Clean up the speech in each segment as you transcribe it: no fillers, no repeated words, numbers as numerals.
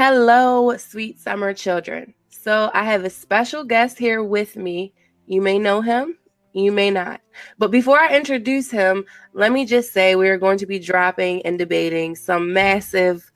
Hello, sweet summer children. So I have a special guest here with me. You may know him, you may not. But before I introduce him, let me just say we are going to be dropping and debating some massive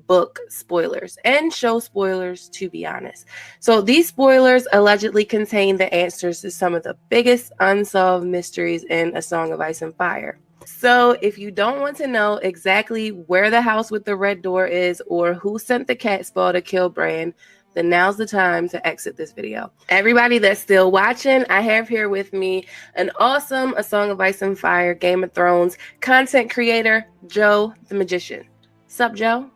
book spoilers and show spoilers, to be honest. So these spoilers allegedly contain the answers to some of the biggest unsolved mysteries in A Song of Ice and Fire. So if you don't want to know exactly where the house with the red door is or who sent the CATSPAW to kill Bran, then now's the time to exit this video. Everybody that's still watching, I have here with me an awesome A Song of Ice and Fire, Game of Thrones content creator, Joe the Magician. Sup, Joe?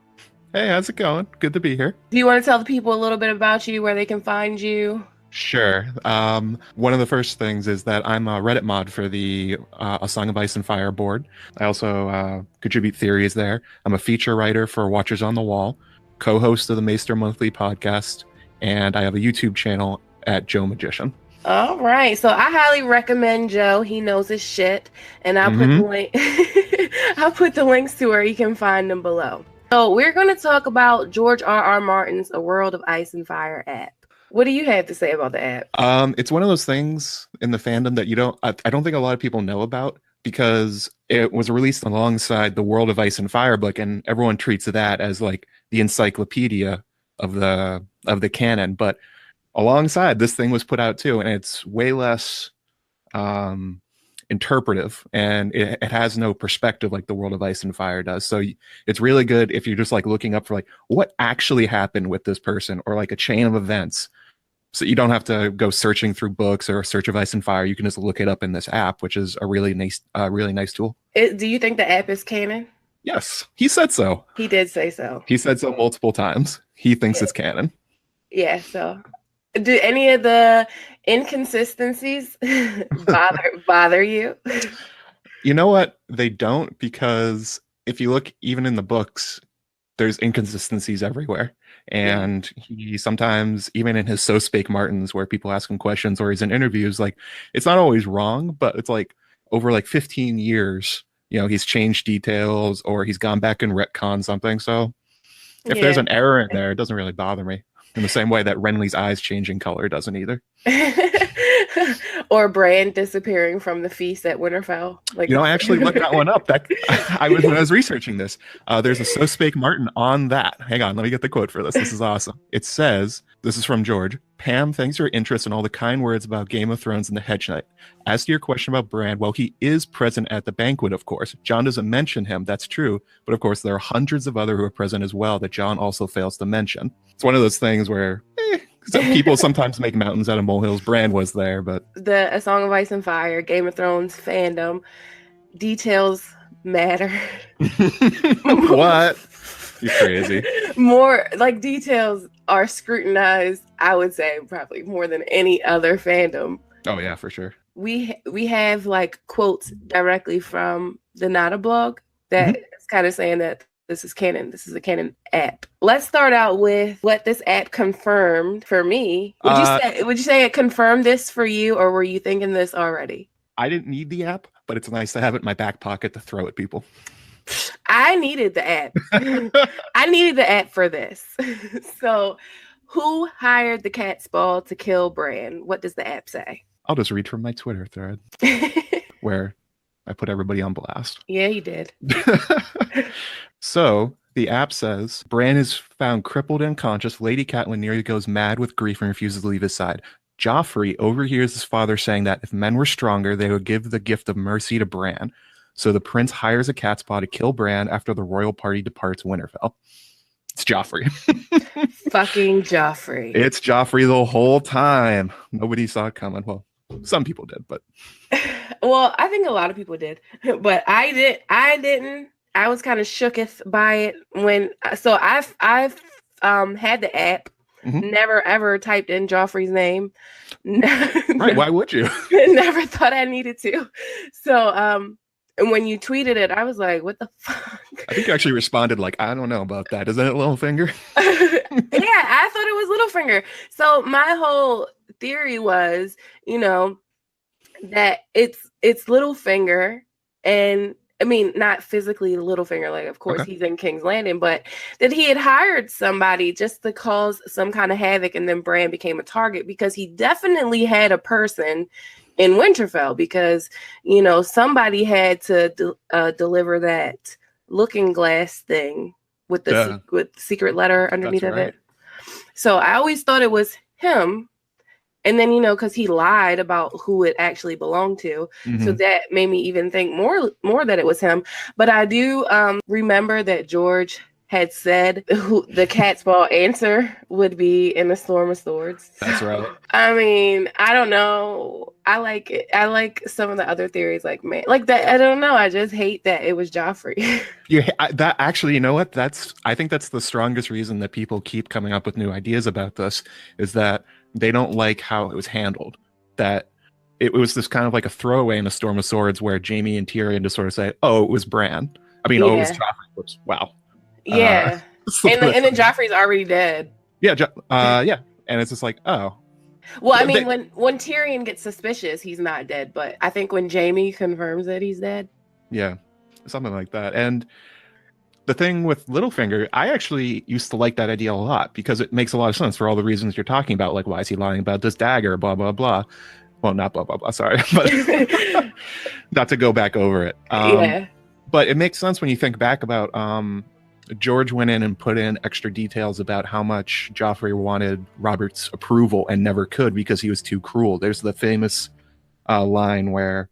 Hey, how's it going? Good to be here. Do you want to tell the people a little bit about you, where they can find you? Sure. One of the first things is that I'm a Reddit mod for the A Song of Ice and Fire board. I also contribute theories there. I'm a feature writer for Watchers on the Wall, co-host of the Maester Monthly podcast, and I have a YouTube channel at Joe Magician. All right. So I highly recommend Joe. He knows his shit. And I'll put the link I'll put the links to where you can find them below. So we're going to talk about George R.R. Martin's A World of Ice and Fire app. What do you have to say about the app? It's one of those things in the fandom that I don't think a lot of people know about, because it was released alongside the World of Ice and Fire book, and everyone treats that as like the encyclopedia of the canon. But alongside, this thing was put out too, and it's way less interpretive, and it has no perspective like the World of Ice and Fire does. So it's really good if you're just like looking up for like what actually happened with this person, or like a chain of events. So you don't have to go searching through books or Search of Ice and Fire. You can just look it up in this app, which is a really nice tool. Do you think the app is canon? Yes, he said so. He did say so. He said so multiple times. He thinks it's canon. Yeah, so do any of the inconsistencies bother you? You know what? They don't, because if you look even in the books, there's inconsistencies everywhere. And he sometimes, even in his So Spake Martins, where people ask him questions, or he's in interviews, like, it's not always wrong, but it's like over like 15 years, he's changed details, or he's gone back and retconned something. So if there's an error in there, it doesn't really bother me. In the same way that Renly's eyes changing color doesn't either. Or Bran disappearing from the feast at Winterfell. Like, I actually looked that one up. I was researching this. There's a So Spake Martin on that. Hang on, let me get the quote for this. This is awesome. It says, this is from George. Pam, thanks for your interest in all the kind words about Game of Thrones and the Hedge Knight. As to your question about Bran, well, he is present at the banquet, of course. Jon doesn't mention him, that's true. But of course, there are hundreds of other who are present as well that Jon also fails to mention. It's one of those things where people sometimes make mountains out of molehills. Bran was there, but the A Song of Ice and Fire, Game of Thrones fandom, details matter. What? You're crazy. More like details are scrutinized, I would say, probably more than any other fandom. Oh yeah, for sure. We have like quotes directly from the Nada blog that is kind of saying that this is canon. This is a canon app. Let's start out with what this app confirmed for me. Would you say it confirmed this for you, or were you thinking this already? I didn't need the app, but it's nice to have it in my back pocket to throw at people. I needed the app. I needed the app for this. So, who hired the CATSPAW to kill Bran? What does the app say? I'll just read from my Twitter thread where I put everybody on blast. Yeah, you did. So the app says, Bran is found crippled and unconscious. Lady Catelyn nearly goes mad with grief and refuses to leave his side. Joffrey overhears his father saying that if men were stronger, they would give the gift of mercy to Bran. So the prince hires a CATSPAW to kill Bran after the royal party departs Winterfell. It's Joffrey. Fucking Joffrey. It's Joffrey the whole time. Nobody saw it coming. Well, some people did, but well, I think a lot of people did, but I didn't. I was kind of shooketh by it when. So I've had the app. Never ever typed in Joffrey's name. Right? Why would you? Never thought I needed to. So and when you tweeted it, I was like, "What the fuck?" I think you actually responded like, "I don't know about that. Isn't it Littlefinger?" Yeah, I thought it was Littlefinger. So my whole theory was, that it's Littlefinger, and I mean, not physically Littlefinger, like, of course, Okay. he's in King's Landing, but that he had hired somebody just to cause some kind of havoc, and then Bran became a target because he definitely had a person in Winterfell because, you know, somebody had to deliver that looking glass thing with the secret letter underneath of it. So I always thought it was him. And then, you know, because he lied about who it actually belonged to. Mm-hmm. So that made me even think more that it was him. But I do remember that George had said who the CATSPAW answer would be in A Storm of Swords. That's right. I mean, I don't know. I like it. I like some of the other theories, like, man, like that. I don't know. I just hate that it was Joffrey. That actually, you know what? I think that's the strongest reason that people keep coming up with new ideas about this, is that they don't like how it was handled. That it was this kind of like a throwaway in A Storm of Swords where Jaime and Tyrion just sort of say, "Oh, it was Bran." I mean, Yeah. "Oh, it was Joffrey." Whoops. Wow. Yeah. And then Joffrey's already dead. Yeah. Yeah. And it's just like, oh. Well, I mean, when Tyrion gets suspicious, he's not dead. But I think when Jaime confirms that he's dead. Yeah. Something like that. And the thing with Littlefinger, I actually used to like that idea a lot because it makes a lot of sense for all the reasons you're talking about. Like, why is he lying about this dagger? Blah, blah, blah. Well, not blah, blah, blah. Sorry. But not to go back over it. Yeah. But it makes sense when you think back about George went in and put in extra details about how much Joffrey wanted Robert's approval and never could because he was too cruel. There's the famous line where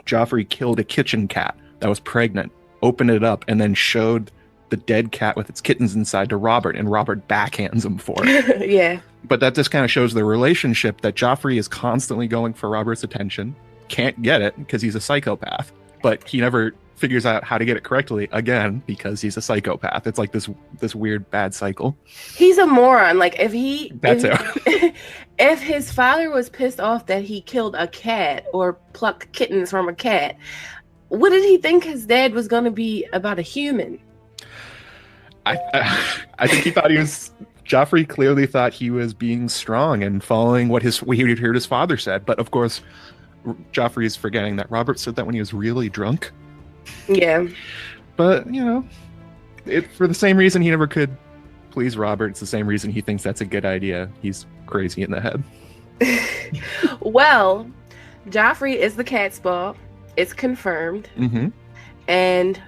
Joffrey killed a kitchen cat that was pregnant, opened it up, and then showed the dead cat with its kittens inside to Robert, and Robert backhands him for it. Yeah. But that just kind of shows the relationship that Joffrey is constantly going for Robert's attention, can't get it because he's a psychopath, but he never figures out how to get it correctly again because he's a psychopath. It's like this weird bad cycle. He's a moron. Like if his father was pissed off that he killed a cat or plucked kittens from a cat, what did he think his dad was going to be about a human? I think he thought he was. Joffrey clearly thought he was being strong and following what he heard his father said. But of course, Joffrey is forgetting that Robert said that when he was really drunk. Yeah. But, you know, for the same reason he never could please Robert, it's the same reason he thinks that's a good idea. He's crazy in the head. Well, Joffrey is the CATSPAW. It's confirmed. Mm-hmm. And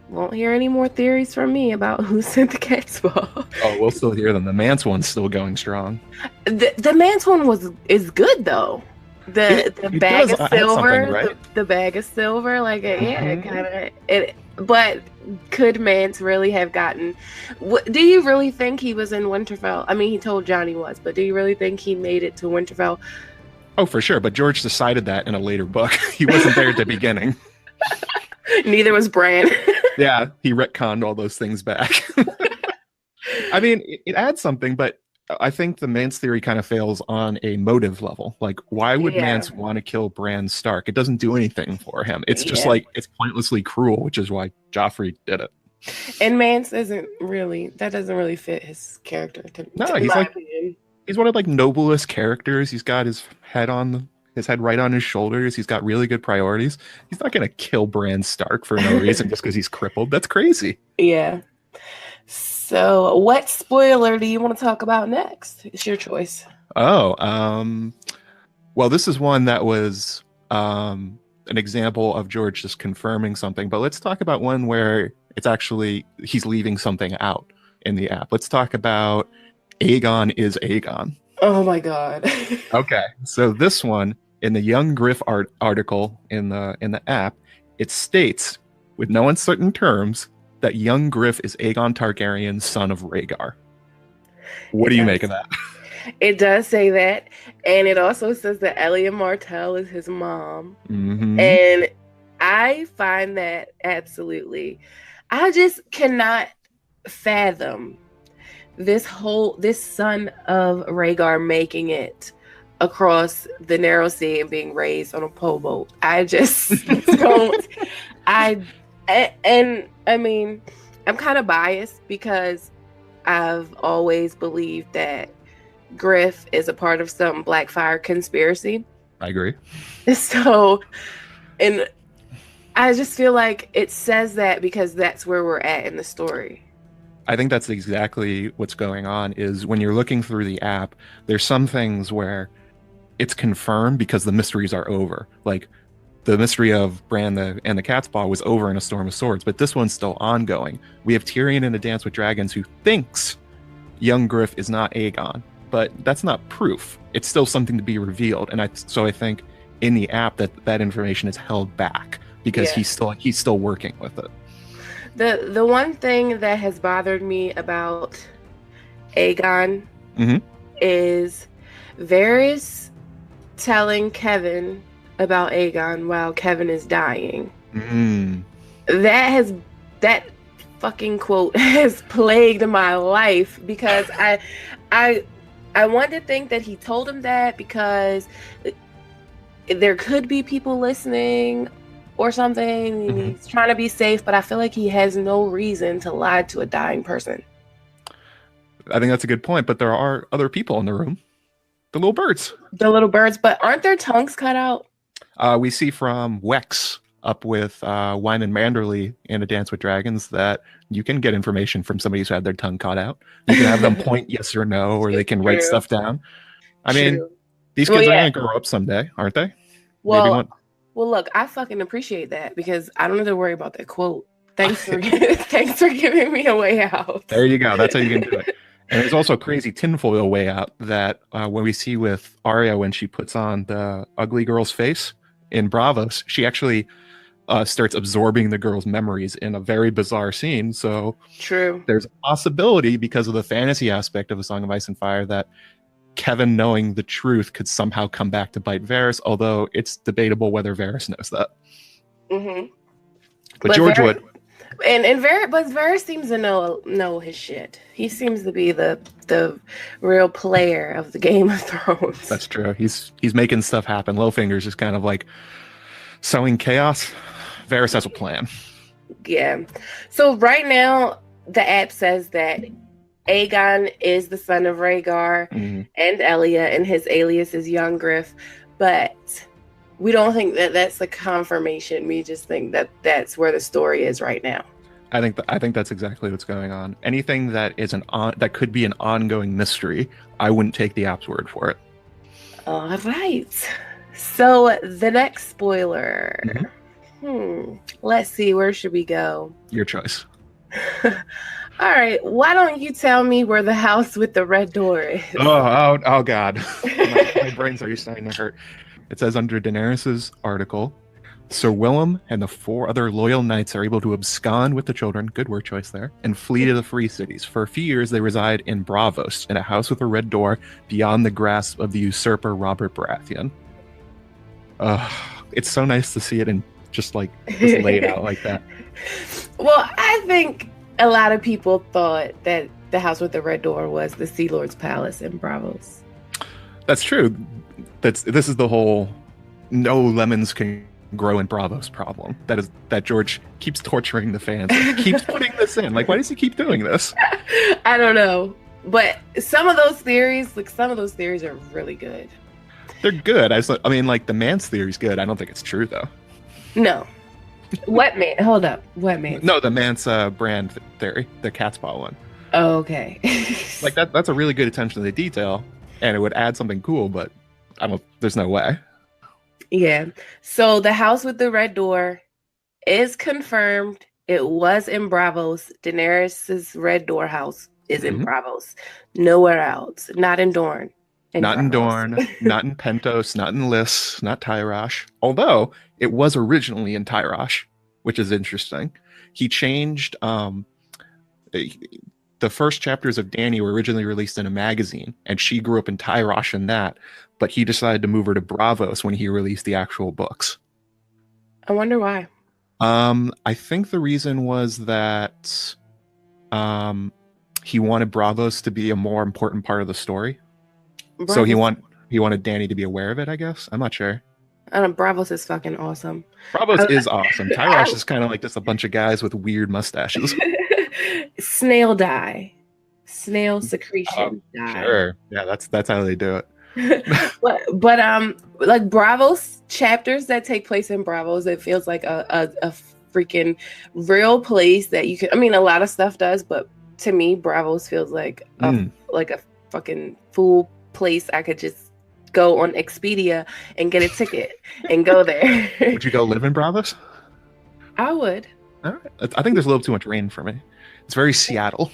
won't hear any more theories from me about who sent the CATSPAW. Oh, we'll still hear them. The Mance one's still going strong. The Mance one is good, though. The bag of silver, right? the bag of silver, like it kind of it. But could Mance really have gotten? Do you really think he was in Winterfell? I mean, he told Jon he was, but do you really think he made it to Winterfell? Oh, for sure. But George decided that in a later book. He wasn't there at the beginning. Neither was Bran. Yeah, he retconned all those things back. I mean, it adds something, but I think the Mance theory kind of fails on a motive level. Like, why would Mance want to kill Bran Stark? It doesn't do anything for him. It's just like, it's pointlessly cruel, which is why Joffrey did it. And Mance doesn't really fit his character. He's one of like noblest characters. He's got his head right on his shoulders. He's got really good priorities. He's not going to kill Bran Stark for no reason just because he's crippled. That's crazy. Yeah. So, what spoiler do you want to talk about next? It's your choice. Oh, well, this is one that was an example of George just confirming something. But let's talk about one where it's actually he's leaving something out in the app. Let's talk about Aegon is Aegon. Oh my God. Okay, so this one in the Young Griff article in the app, it states with no uncertain terms that young Griff is Aegon Targaryen, son of Rhaegar. What do you make of that? It does say that, and it also says that Elia Martell is his mom. Mm-hmm. And I find that absolutely, I just cannot fathom this son of Rhaegar making it across the narrow sea and being raised on a pole boat. I just don't. I mean, I'm kind of biased because I've always believed that Griff is a part of some Blackfire conspiracy. I agree. So, and I just feel like it says that because that's where we're at in the story. I think that's exactly what's going on. Is when you're looking through the app, there's some things where it's confirmed because the mysteries are over. Like the mystery of Bran and the CATSPAW was over in A Storm of Swords, but this one's still ongoing. We have Tyrion in A Dance with Dragons who thinks young Griff is not Aegon, but that's not proof. It's still something to be revealed. And so I think in the app that information is held back because he's still working with it. The one thing that has bothered me about Aegon is Varys telling Kevin about Aegon while Kevin is dying. That fucking quote has plagued my life because I want to think that he told him that because there could be people listening or something. He's trying to be safe, but I feel like he has no reason to lie to a dying person. I think that's a good point, but there are other people in the room. The little birds. The little birds, but aren't their tongues cut out? We see from Wex up with Wyman Manderley in A Dance with Dragons that you can get information from somebody who's had their tongue cut out. You can have them point yes or no, or they can write stuff down. I mean, these kids are going to grow up someday, aren't they? Well, look, I fucking appreciate that because I don't have to worry about that quote. Thanks for giving me a way out. There you go. That's how you can do it. And there's also a crazy tinfoil way out that when we see with Arya when she puts on the ugly girl's face in Bravos, she actually starts absorbing the girl's memories in a very bizarre scene. So true. There's a possibility because of the fantasy aspect of A Song of Ice and Fire that Kevin knowing the truth could somehow come back to bite Varys, although it's debatable whether Varys knows that. But George would. And Varys seems to know his shit. He seems to be the real player of the Game of Thrones. That's true. He's making stuff happen. Littlefinger's just kind of like sowing chaos. Varys has a plan. Yeah. So right now the app says that Aegon is the son of Rhaegar and Elia, and his alias is Young Griff, but we don't think that that's a confirmation. We just think that that's where the story is right now. I think that's exactly what's going on. Anything that is that could be an ongoing mystery, I wouldn't take the app's word for it. All right. So the next spoiler. Let's see. Where should we go? Your choice. All right. Why don't you tell me where the house with the red door is? Oh God. my brains are starting to hurt. It says under Daenerys's article, Sir Willem and the 4 other loyal knights are able to abscond with the children, good word choice there, and flee to the free cities. For a few years, they reside in Bravos, in a house with a red door beyond the grasp of the usurper Robert Baratheon. It's so nice to see it and just laid out like that. Well, I think a lot of people thought that the house with the red door was the Sea Lord's palace in Bravos. That's true. This is the whole no lemons can grow in Bravos problem. That George keeps torturing the fans. Keeps putting this in. Like, why does he keep doing this? I don't know. But some of those theories are really good. They're good. I mean, like the man's theory's good. I don't think it's true though. No. What man? Hold up. What man? No, the man's brand theory, the CATSPAW one. Oh, okay. Like that's a really good attention to the detail, and it would add something cool, but there's no way. Yeah. So the house with the red door is confirmed. It was in Bravos. Daenerys's red door house is in Bravos. Nowhere else. Not in Dorne. Not in Dorne, not in Pentos, not in Lys, not Tyrosh. Although it was originally in Tyrosh, which is interesting. He changed the first chapters of Dany were originally released in a magazine, and she grew up in Tyrosh in that, but he decided to move her to Bravos when he released the actual books. I wonder why. I think the reason was that he wanted Bravos to be a more important part of the story. Bravos. So he wanted Dany to be aware of it, I guess. I'm not sure. Bravos is fucking awesome. Bravos is awesome. Tyrosh is kind of like just a bunch of guys with weird mustaches. Snail dye. Snail secretion dye. Sure. Yeah, that's how they do it. but like Bravos chapters that take place in Bravos, it feels like a freaking real place that you can. I mean, a lot of stuff does, but to me, Bravos feels like a fucking full place. I could just go on Expedia and get a ticket and go there. Would you go live in Bravos? I would. All right. I think there's a little too much rain for me. It's very Seattle.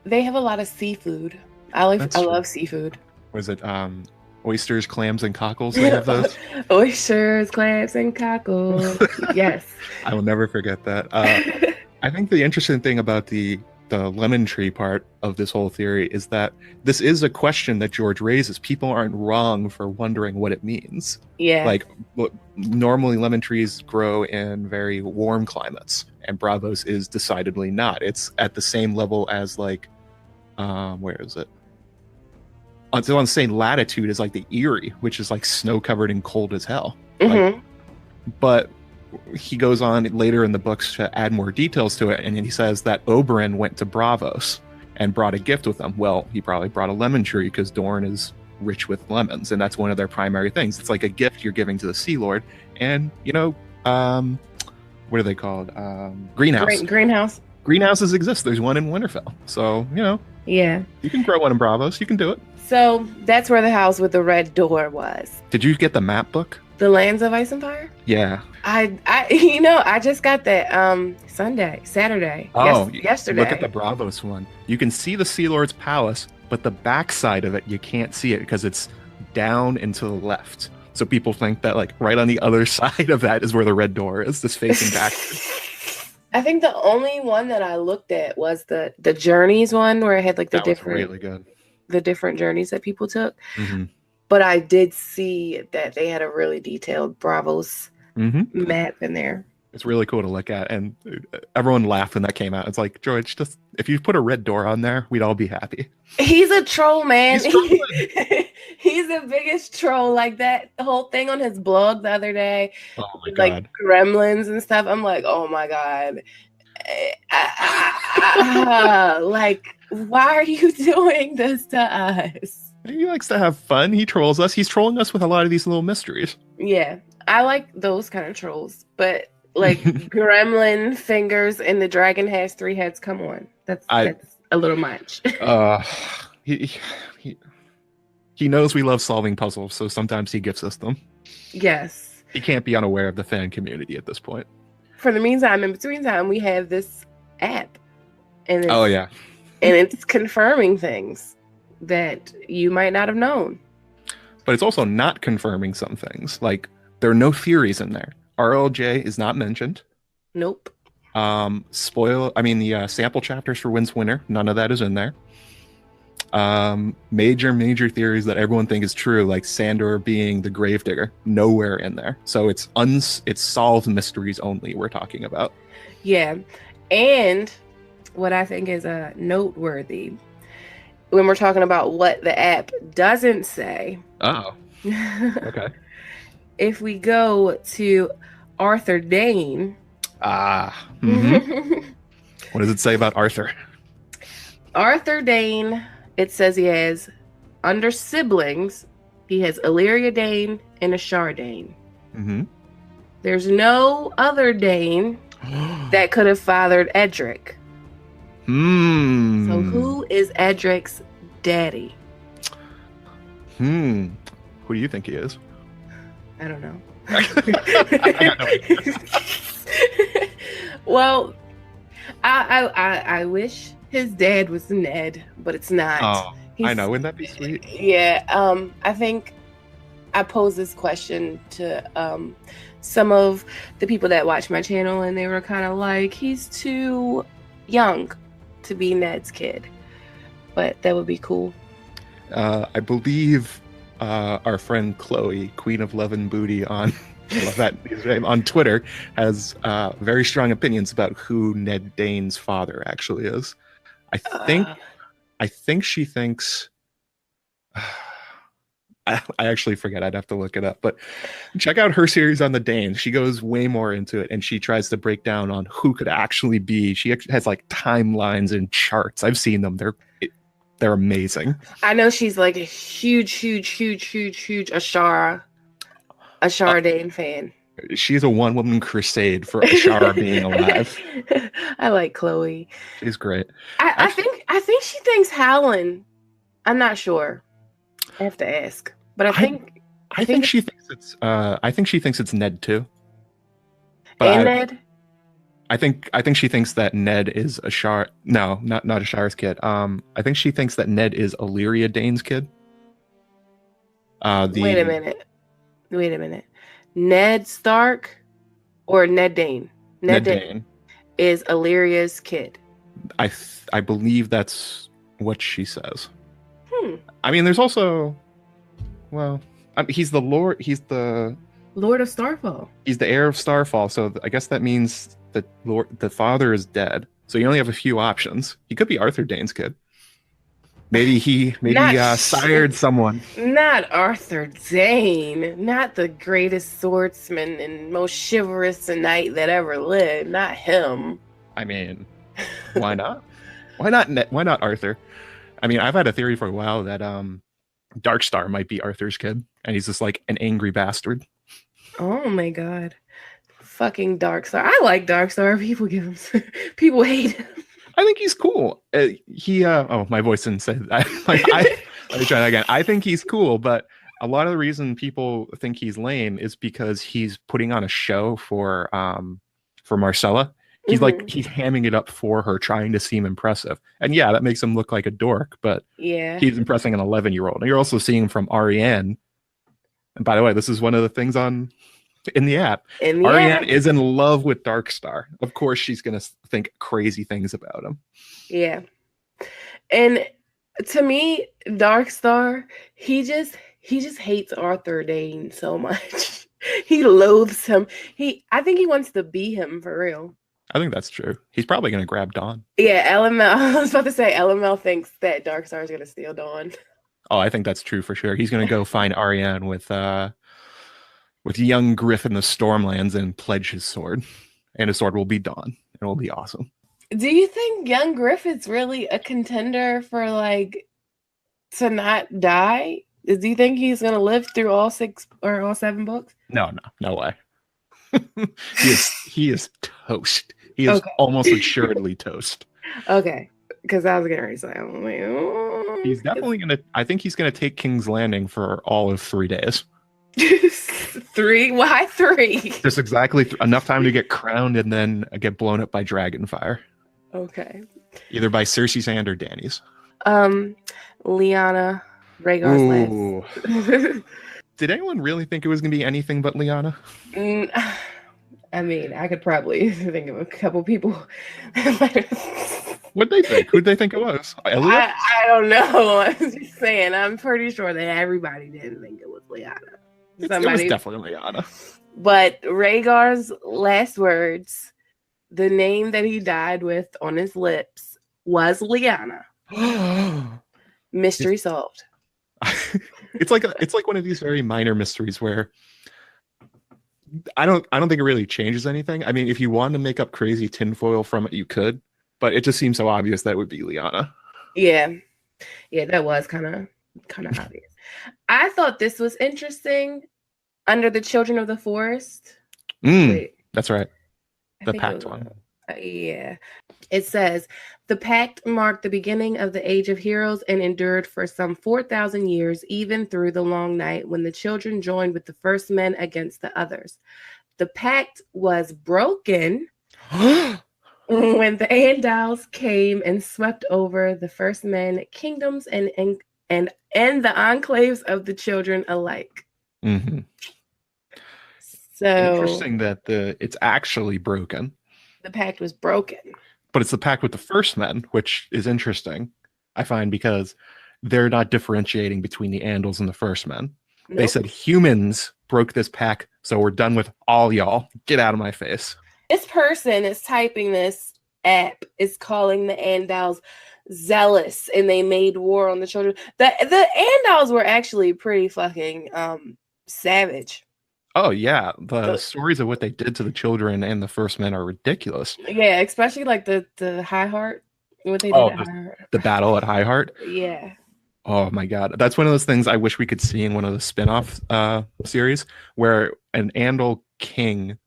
They have a lot of seafood. I love seafood. Was it oysters, clams, and cockles? They have those. Oysters, clams, and cockles. Yes. I will never forget that. I think the interesting thing about the lemon tree part of this whole theory is that this is a question that George raises. People aren't wrong for wondering what it means. Yeah. Like, normally lemon trees grow in very warm climates, and Bravos is decidedly not. It's at the same level as, like, where is it? It's on the same latitude as, like, the Erie, which is, like, snow-covered and cold as hell. Mm-hmm. But he goes on later in the books to add more details to it, and he says that Oberyn went to Bravos and brought a gift with him. Well, he probably brought a lemon tree because Dorne is rich with lemons, and that's one of their primary things. It's like a gift you're giving to the Sea Lord. And, you know, what are they called? Greenhouse. Greenhouse. Greenhouses exist. There's one in Winterfell. So, you know. Yeah. You can grow one in Bravos. You can do it. So that's where the house with the red door was. Did you get the map book? The Lands of Ice and Fire? Yeah. I just got that Saturday. Yesterday. Look at the Bravos one. You can see the Sea Lord's palace, but the backside of it, you can't see it because it's down and to the left. So people think that, like, right on the other side of that is where the red door is, just facing back. I think the only one that I looked at was the Journeys one, where it had like really good. The different journeys that people took. Mm-hmm. But I did see that they had a really detailed Bravos map in there. It's really cool to look at, and everyone laughed when that came out. It's like, George, just if you put a red door on there, we'd all be happy. He's a troll, man. He's the biggest troll. Like that whole thing on his blog the other day, like gremlins and stuff. I'm like, oh my god, like, why are you doing this to us? He likes to have fun. He trolls us. He's trolling us with a lot of these little mysteries. Yeah, I like those kind of trolls, but like gremlin fingers and the dragon has 3 heads. Come on, that's a little much. He knows we love solving puzzles, so sometimes he gives us them. Yes. He can't be unaware of the fan community at this point. For the meantime, in between time, we have this app, and and it's confirming things that you might not have known. But it's also not confirming some things. Like, there are no theories in there. RLJ is not mentioned. Nope. The sample chapters for Wind's Winter, none of that is in there. Major theories that everyone think is true, like Sandor being the gravedigger, nowhere in there. So it's solved mysteries only we're talking about. Yeah. And what I think is noteworthy when we're talking about what the app doesn't say. Oh. Okay. If we go to Arthur Dayne. Mm-hmm. What does it say about Arthur? Arthur Dayne, it says he has, under siblings, he has Illyria Dayne and Ashara Dayne. Mm-hmm. There's no other Dayne that could have fathered Edric. So who is Edric's daddy? Who do you think he is? I don't know. I got no idea. Well, I wish his dad was Ned, but it's not. Oh, I know. Wouldn't that be sweet? Yeah. I think I posed this question to some of the people that watch my channel, and they were kind of like, he's too young to be Ned's kid. But that would be cool. I believe our friend Chloe, Queen of Love and Booty on on Twitter, has very strong opinions about who Ned Dayne's father actually is. I think she thinks I actually forget. I'd have to look it up. But check out her series on the Danes. She goes way more into it, and she tries to break down on who could actually be. She has like timelines and charts. I've seen them. They're amazing. I know she's like a huge Ashara a Chardane fan. She's a one-woman crusade for Ashara being alive. I like Chloe. She's great. I think she thinks Howland. I'm not sure. I have to ask, but I think she thinks it's Ned too. But Ned. I think she thinks that Ned is Ashara. No, not Ashara's kid. I think she thinks that Ned is Illyria Dayne's kid. Wait a minute. Ned Stark or Ned Dayne? Ned Dayne is Illyria's kid. I believe that's what she says. I mean, there's also, well, he's the Lord. He's the Lord of Starfall. He's the heir of Starfall. So I guess that means that the father is dead. So you only have a few options. He could be Arthur Dayne's kid. Maybe he sired someone. Not Arthur Dayne. Not the greatest swordsman and most chivalrous knight that ever lived. Not him. I mean, why not? Why not Arthur? I mean, I've had a theory for a while that Darkstar might be Arthur's kid, and he's just like an angry bastard. Oh my god. Fucking Darkstar. I like Darkstar. People hate him. I think he's cool. My voice didn't say that. Let me try that again. I think he's cool, but a lot of the reason people think he's lame is because he's putting on a show for Marcella. He's he's hamming it up for her, trying to seem impressive. And yeah, that makes him look like a dork, but yeah, he's impressing an 11-year-old. And you're also seeing from Arianne. And by the way, this is one of the things in the app. Arianne is in love with Darkstar. Of course, she's gonna think crazy things about him. Yeah, and to me, Darkstar, he just hates Arthur Dayne so much. He loathes him. I think he wants to be him for real. I think that's true. He's probably gonna grab Dawn. Yeah, LML. I was about to say LML thinks that Darkstar is gonna steal Dawn. Oh, I think that's true for sure. He's gonna go find Arianne with young Griff in the Stormlands and pledge his sword. And his sword will be Dawn. It will be awesome. Do you think young Griff is really a contender for to not die? Do you think he's gonna live through all 6 or all 7 books? No way. he is toast. He is almost assuredly toast. Okay. Because I was gonna say, I'm like, oh. He's definitely gonna. I think he's gonna take King's Landing for all of 3 days. 3? Why 3? Just exactly enough time to get crowned and then get blown up by Dragonfire. Okay. Either by Cersei's hand or Dany's. Lyanna, Rhaegar's last. Did anyone really think it was gonna be anything but Lyanna? I mean, I could probably think of a couple people. What'd they think? Who'd they think it was? Elliot? I don't know. I'm just saying. I'm pretty sure that everybody didn't think it was Lyanna. It was definitely Lyanna. But Rhaegar's last words, the name that he died with on his lips, was Lyanna. Mystery solved. It's like one of these very minor mysteries where I don't think it really changes anything. I mean, if you wanted to make up crazy tinfoil from it, you could, but it just seems so obvious that it would be Lyanna. Yeah, that was kind of obvious. I thought this was interesting. Under the Children of the Forest. That's right. The Pact one. Yeah. It says, the Pact marked the beginning of the Age of Heroes and endured for some 4,000 years, even through the long night when the children joined with the first men against the others. The Pact was broken when the Andals came and swept over the first men, kingdoms, and the enclaves of the children alike. Mm-hmm. So interesting that it's actually broken. The Pact was broken. But it's the Pact with the first men, which is interesting, I find, because they're not differentiating between the Andals and the first men. Nope. They said humans broke this pact, so we're done with all y'all. Get out of my face. This person is typing this app is calling the Andals zealous, and they made war on the children. The Andals were actually pretty fucking savage. Oh yeah, the stories of what they did to the children and the first men are ridiculous. Yeah, especially like the High Heart. What they did at High Heart. The battle at High Heart. Yeah. Oh my god, that's one of those things I wish we could see in one of the spin-off series where an Andal king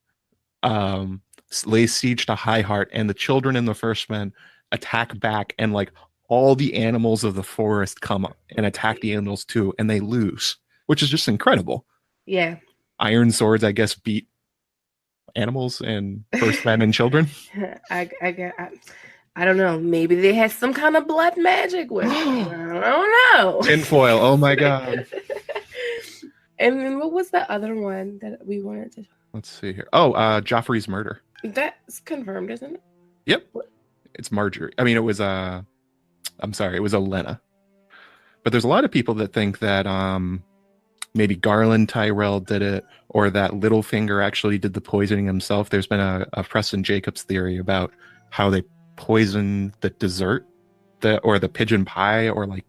lays siege to High Heart, and the children in the First Men attack back, and like all the animals of the forest come up and attack the Andals too, and they lose, which is just incredible. Yeah. Iron swords, I guess, beat animals and First Men and children. I don't know. Maybe they had some kind of blood magic with them. I don't know. Tinfoil. Oh my god. And then what was the other one that we wanted to? Let's see here. Oh, Joffrey's murder. That's confirmed, isn't it? Yep. It's Marjorie. I mean, it was I'm sorry, it was Olenna. But there's a lot of people that think that maybe Garland Tyrell did it, or that Littlefinger actually did the poisoning himself. There's been a Preston Jacobs theory about how they poison the dessert, or the pigeon pie, or like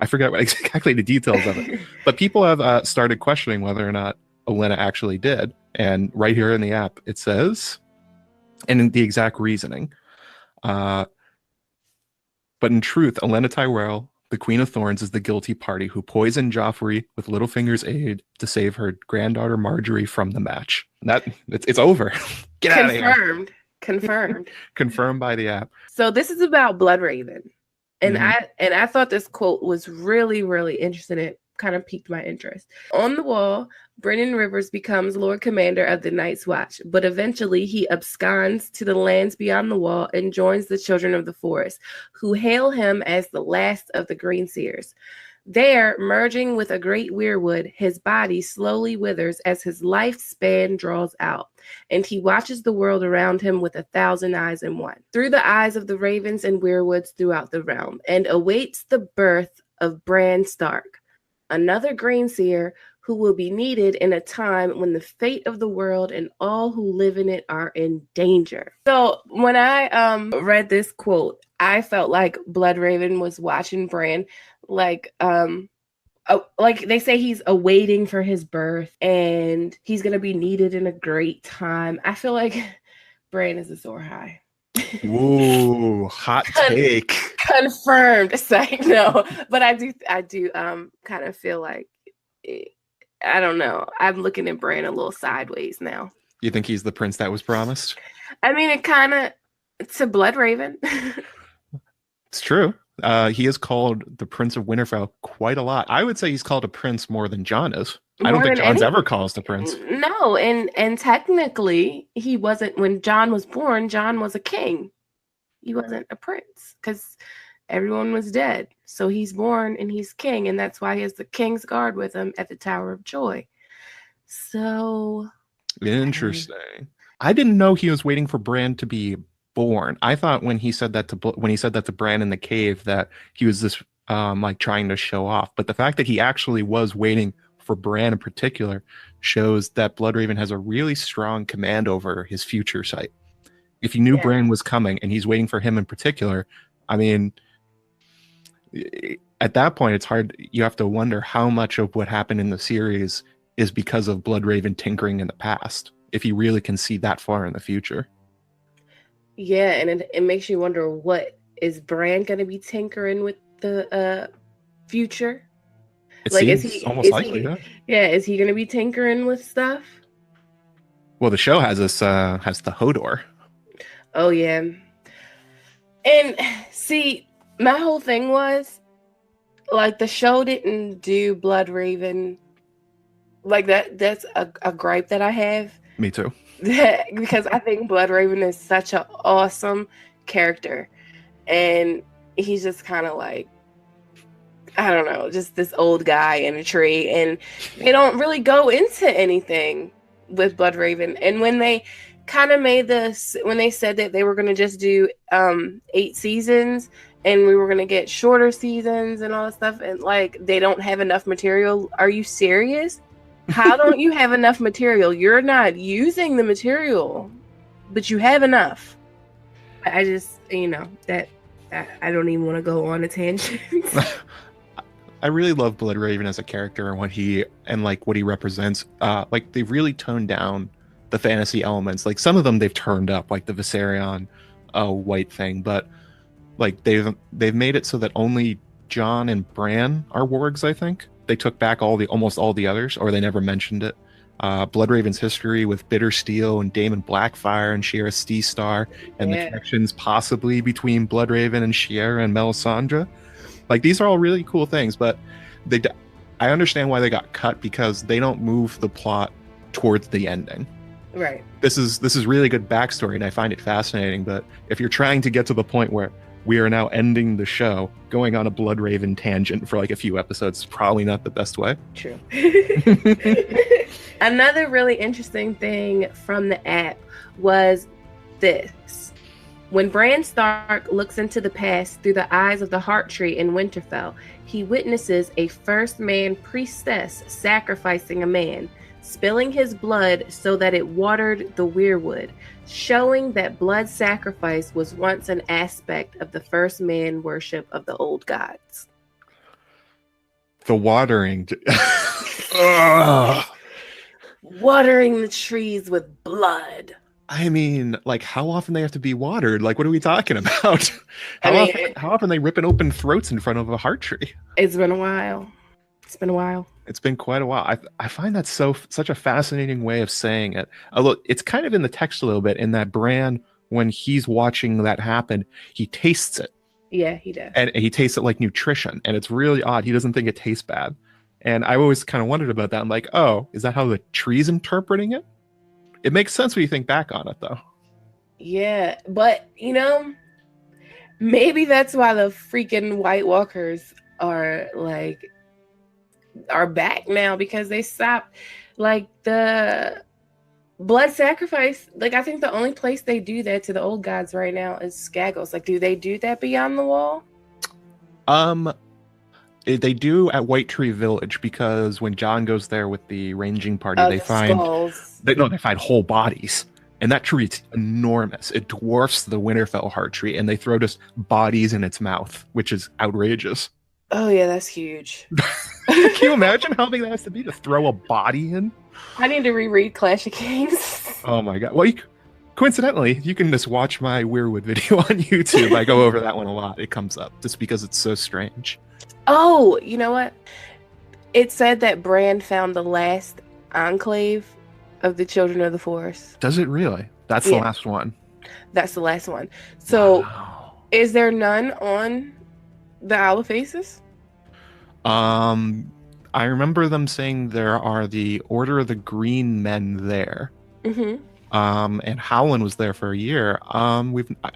I forget exactly the details of it. But people have started questioning whether or not Olenna actually did. And right here in the app, it says, and in the exact reasoning. But in truth, Olenna Tyrell, the Queen of Thorns, is the guilty party who poisoned Joffrey with Littlefinger's aid to save her granddaughter Marjorie from the match. It's over. Get out of here. Confirmed. Confirmed by the app. So this is about Bloodraven. And I thought this quote was really, really interesting. It kind of piqued my interest. On the wall, Brennan Rivers becomes Lord Commander of the Night's Watch, but eventually he absconds to the lands beyond the wall and joins the Children of the Forest, who hail him as the last of the Greenseers. There, merging with a great weirwood, his body slowly withers as his lifespan draws out, and he watches the world around him with 1,000 eyes in one, through the eyes of the ravens and weirwoods throughout the realm, and awaits the birth of Bran Stark, another Greenseer who will be needed in a time when the fate of the world and all who live in it are in danger. So when I read this quote, I felt like Bloodraven was watching Bran like they say he's awaiting for his birth and he's gonna be needed in a great time. I feel like Bran is a Azor Ahai. Ooh, hot take. Confirmed. It's like, no, but I do kind of feel like I don't know. I'm looking at Bran a little sideways now. You think he's the prince that was promised? I mean, it's a Bloodraven. It's true. He is called the Prince of Winterfell quite a lot. I would say he's called a prince more than Jon is. I don't think Jon's ever calls the prince. No, and technically he wasn't. When Jon was born, Jon was a king. He wasn't a prince because everyone was dead. So he's born and he's king, and that's why he has the King's Guard with him at the Tower of Joy. So interesting. I didn't know he was waiting for Bran to be born. I thought when he said that to Bran in the cave that he was this like trying to show off. But the fact that he actually was waiting for Bran in particular shows that Bloodraven has a really strong command over his future sight. If he knew Bran was coming and he's waiting for him in particular, I mean, at that point, it's hard. You have to wonder how much of what happened in the series is because of Bloodraven tinkering in the past, if he really can see that far in the future. Yeah, and it makes you wonder, what is Bran going to be tinkering with the future? It seems almost likely. Is he going to be tinkering with stuff? Well, the show has us has the Hodor. Oh yeah, and see, my whole thing was like the show didn't do Bloodraven like that. That's a gripe that I have. Me too. Because I think Bloodraven is such an awesome character, and he's just kind of like, I don't know, just this old guy in a tree, and they don't really go into anything with Bloodraven. And when they kind of made this, when they said that they were going to just do 8 seasons and we were going to get shorter seasons and all that stuff, and like they don't have enough material. Are you serious? How don't you have enough material? You're not using the material, but you have enough. I just, that I don't even want to go on a tangent. I really love Bloodraven as a character and what he represents. Like they've really toned down the fantasy elements. Like some of them they've turned up, like the Viserion white thing, but like they've made it so that only Jon and Bran are wargs, I think. They took back almost all the others, or they never mentioned it. Bloodraven's history with Bitter Steel and Daemon Blackfire and Shiera Steestar, and the connections possibly between Bloodraven and Shiera and Melisandre. Like, these are all really cool things, but I understand why they got cut, because they don't move the plot towards the ending. Right. This is really good backstory, and I find it fascinating. But if you're trying to get to the point where we are now ending the show, going on a Bloodraven tangent for like a few episodes is probably not the best way. True. Another really interesting thing from the app was this. When Bran Stark looks into the past through the eyes of the Heart Tree in Winterfell, he witnesses a first man priestess sacrificing a man, spilling his blood so that it watered the weirwood, showing that blood sacrifice was once an aspect of the first man worship of the old gods. The watering. Watering the trees with blood. I mean, like, how often they have to be watered? Like, what are we talking about? How often they ripping open throats in front of a heart tree? It's been a while. It's been quite a while. I find that such a fascinating way of saying it. Look, it's kind of in the text a little bit, in that Bran, when he's watching that happen, he tastes it. Yeah, he does. And he tastes it like nutrition, and it's really odd. He doesn't think it tastes bad. And I always kind of wondered about that. I'm like, oh, is that how the tree's interpreting it? It makes sense when you think back on it, though. Yeah, but, maybe that's why the freaking White Walkers are back now, because they stopped, like, the blood sacrifice. Like, I think the only place they do that to the old gods right now is Skaggles. Like, do they do that beyond the wall? They do at White Tree Village, because when Jon goes there with the ranging party, they find skulls. They find whole bodies, and that tree is enormous. It dwarfs the Winterfell heart tree, and they throw just bodies in its mouth, which is outrageous. Oh yeah, that's huge. Can you imagine how big that has to be to throw a body in? I need to reread Clash of Kings. Oh my god! Well, coincidentally, you can just watch my Weirwood video on YouTube. I go over that one a lot. It comes up just because it's so strange. Oh, you know what? It said that Bran found the last enclave of the Children of the Forest. Does it really? That's the last one. That's the last one. So, wow. Is there none on the Isle of Faces? I remember them saying there are the Order of the Green Men there. Mm-hmm. And Howland was there for a year.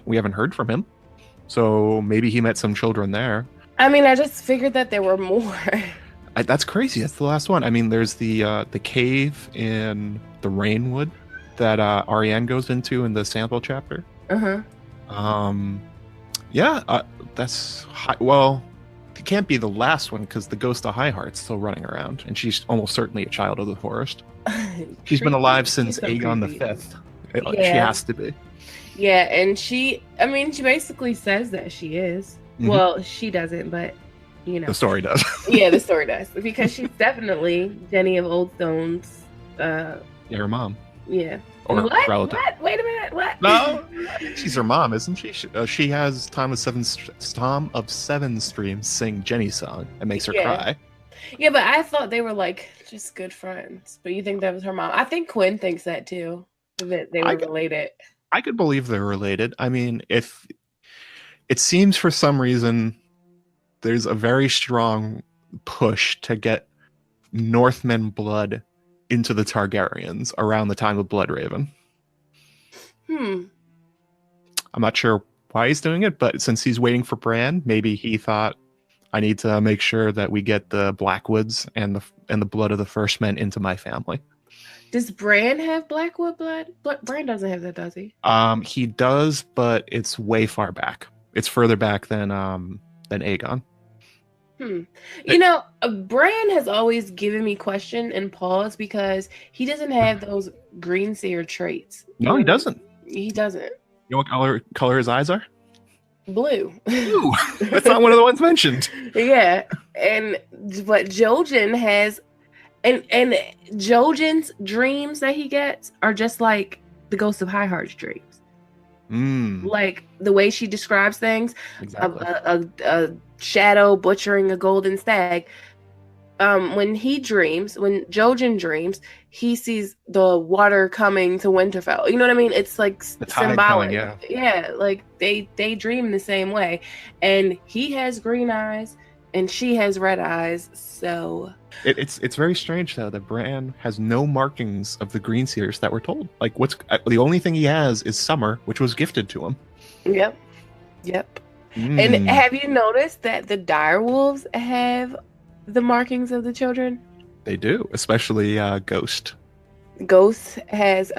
We haven't heard from him, so maybe he met some children there. I mean, I just figured that there were more. That's crazy. That's the last one. I mean, there's the cave in the Rainwood that Arianne goes into in the sample chapter. That's well, it can't be the last one, because the ghost of Highheart's still running around, and she's almost certainly a child of the forest. She's been alive since Aegon the Fifth. She has to be. Yeah, and she basically says that she is. Mm-hmm. Well, she doesn't, but the story does. Yeah, the story does, because she's definitely Jenny of Oldstone's. Her mom. Yeah. Or what? relative. What? Wait a minute. What? No, she's her mom, isn't she? She has Tom of Seven Streams sing Jenny's song and makes her cry. Yeah, but I thought they were like just good friends. But you think that was her mom? I think Quinn thinks that too, that they were related. I could believe they're related. I mean, if it seems for some reason there's a very strong push to get Northmen blood into the Targaryens around the time of Bloodraven. I'm not sure why he's doing it, but since he's waiting for Bran, maybe he thought, I need to make sure that we get the Blackwoods and the blood of the first men into my family. Does Bran have Blackwood blood? Bran doesn't have that, does he? He does, but it's way far back. It's further back than Aegon. Bran has always given me question and pause, because he doesn't have those greenseer traits. No, he doesn't. He doesn't. You know what color his eyes are? Blue. Blue. That's not one of the ones mentioned. Yeah, but Jojen has, and Jojen's dreams that he gets are just like the Ghost of Highheart's dreams. Like the way she describes things, exactly. a shadow butchering a golden stag. When Jojen dreams, he sees the water coming to Winterfell. You know what I mean? It's like symbolic. Yeah, like they dream the same way. And he has green eyes and she has red eyes. So it's very strange though that Bran has no markings of the green seers that we're told. Like the only thing he has is Summer, which was gifted to him. Yep. And have you noticed that the direwolves have the markings of the children? They do, especially Ghost. Ghost has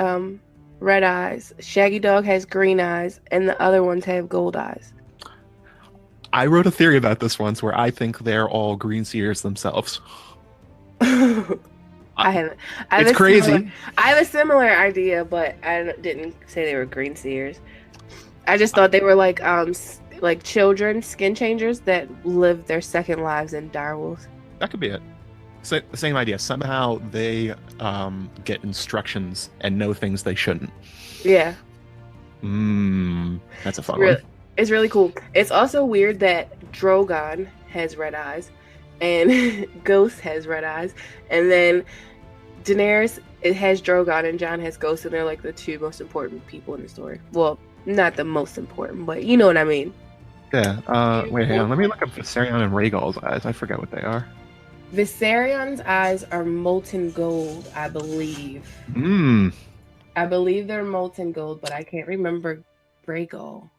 red eyes, Shaggy Dog has green eyes, and the other ones have gold eyes. I wrote a theory about this once where I think they're all green seers themselves. I haven't. It's crazy. I have a similar idea, but I didn't say they were green seers. I just thought they were like children, skin changers that live their second lives in direwolves. That could be it. Same idea. Somehow they get instructions and know things they shouldn't. Yeah. That's a fun one. It's really cool. It's also weird that Drogon has red eyes and Ghost has red eyes. And then Daenerys, it has Drogon and Jon has Ghost, and they're like the two most important people in the story. Well, not the most important, but you know what I mean. Yeah. Wait, hang on. Let me look up Viserion and Rhaegal's eyes. I forget what they are. Viserion's eyes are molten gold, I believe. I believe they're molten gold, but I can't remember Rhaegal.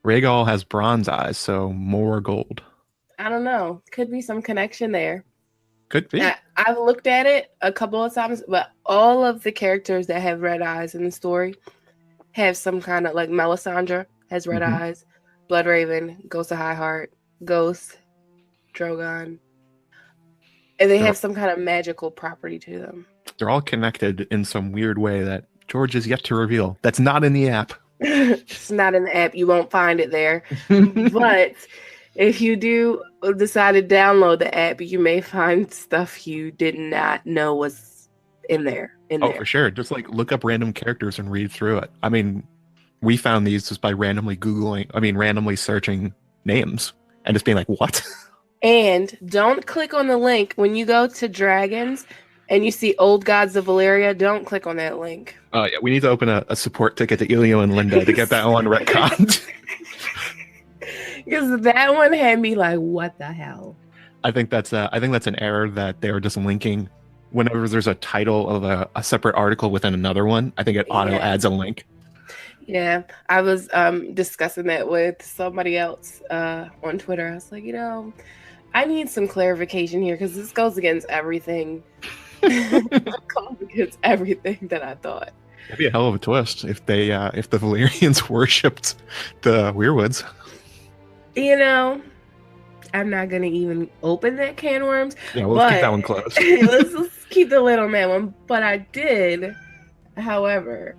Rhaegal has bronze eyes, so more gold. I don't know. Could be some connection there. Could be. I've looked at it a couple of times, but all of the characters that have red eyes in the story have some kind of, like Melisandre has red eyes, Bloodraven, Ghost of Highheart, Ghost, Drogon. And they have some kind of magical property to them. They're all connected in some weird way that George is yet to reveal. That's not in the app. It's not in the app. You won't find it there. But if you do decide to download the app, you may find stuff you did not know was in there. For sure. Just like look up random characters and read through it. I mean, we found these just by randomly searching names and just being like, what? And don't click on the link when you go to Dragons and you see Old Gods of Valyria. Don't click on that link. Oh yeah, we need to open a support ticket to Elio and Linda to get that one retconned. Because that one had me like, what the hell? I think that's an error that they were just linking. Whenever there's a title of a separate article within another one, I think it auto adds a link. Yeah, I was discussing that with somebody else on Twitter. I was like, I need some clarification here because this goes against everything. Goes against everything that I thought. That'd be a hell of a twist if the Valyrians worshipped the Weirwoods. I'm not gonna even open that can of worms. Yeah, let's keep that one closed. let's keep the little man one. But I did, however,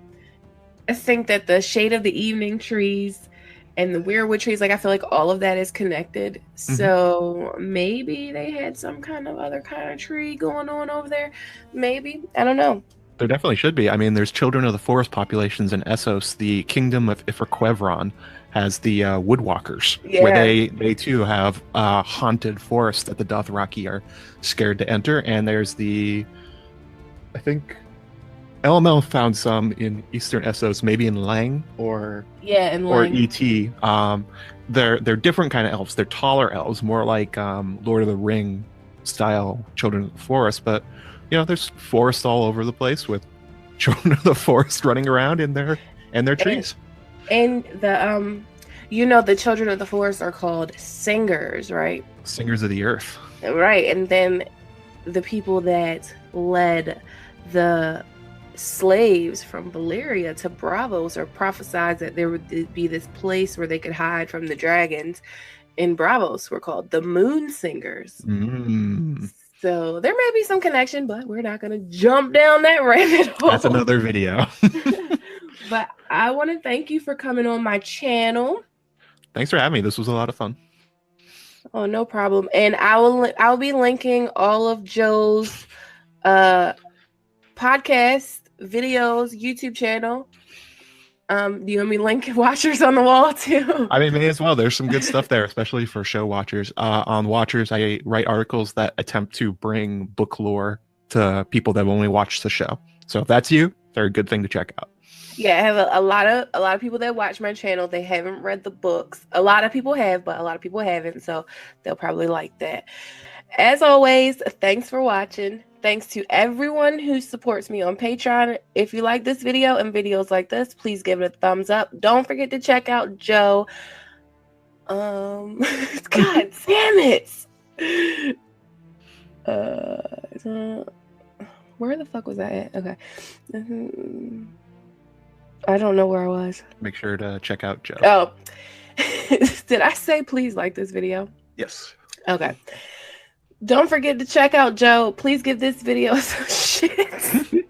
I think that the shade of the evening trees and the weirwood trees, I feel like all of that is connected. So maybe they had some kind of other kind of tree going on over there. Maybe. I don't know. There definitely should be. I mean, there's Children of the Forest populations in Essos. The Kingdom of Ifriquevron has the Woodwalkers, where they too have a haunted forest that the Dothraki are scared to enter. And there's I think LML found some in Eastern Essos, maybe in Lang or ET. They're different kind of elves. They're taller elves, more like Lord of the Ring style Children of the Forest. But there's forests all over the place with Children of the Forest running around in their trees. And the Children of the Forest are called singers, right? Singers of the Earth. Right, and then the people that led the slaves from Valyria to Braavos or prophesied that there would be this place where they could hide from the dragons in Braavos were called the Moon Singers. So there may be some connection, but we're not going to jump down that rabbit hole. That's another video. But I want to thank you for coming on my channel. Thanks for having me. This was a lot of fun. Oh, no problem. And I'll be linking all of Joe's podcast videos, YouTube channel Do you want me to link Watchers on the Wall too? I mean, may as well. There's some good stuff there, especially for show watchers. On Watchers, I write articles that attempt to bring book lore to people that only watch the show. So if that's you, they're a good thing to check out. Yeah, I have a lot of people that watch my channel. They haven't read the books. A lot of people have, but a lot of people haven't. So they'll probably like that. As always, thanks for watching. Thanks to everyone who supports me on Patreon. If you like this video and videos like this, please give it a thumbs up. Don't forget to check out Joe. God damn it. Where the fuck was I at? Okay. I don't know where I was. Make sure to check out Joe. Oh. Did I say please like this video? Yes. Okay. Don't forget to check out Joe. Please give this video some shit.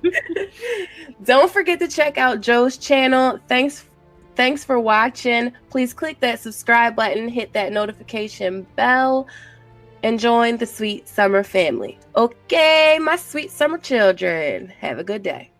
Don't forget to check out Joe's channel. Thanks for watching. Please click that subscribe button, hit that notification bell, and join the Sweet Summer family. Okay, my sweet summer children. Have a good day.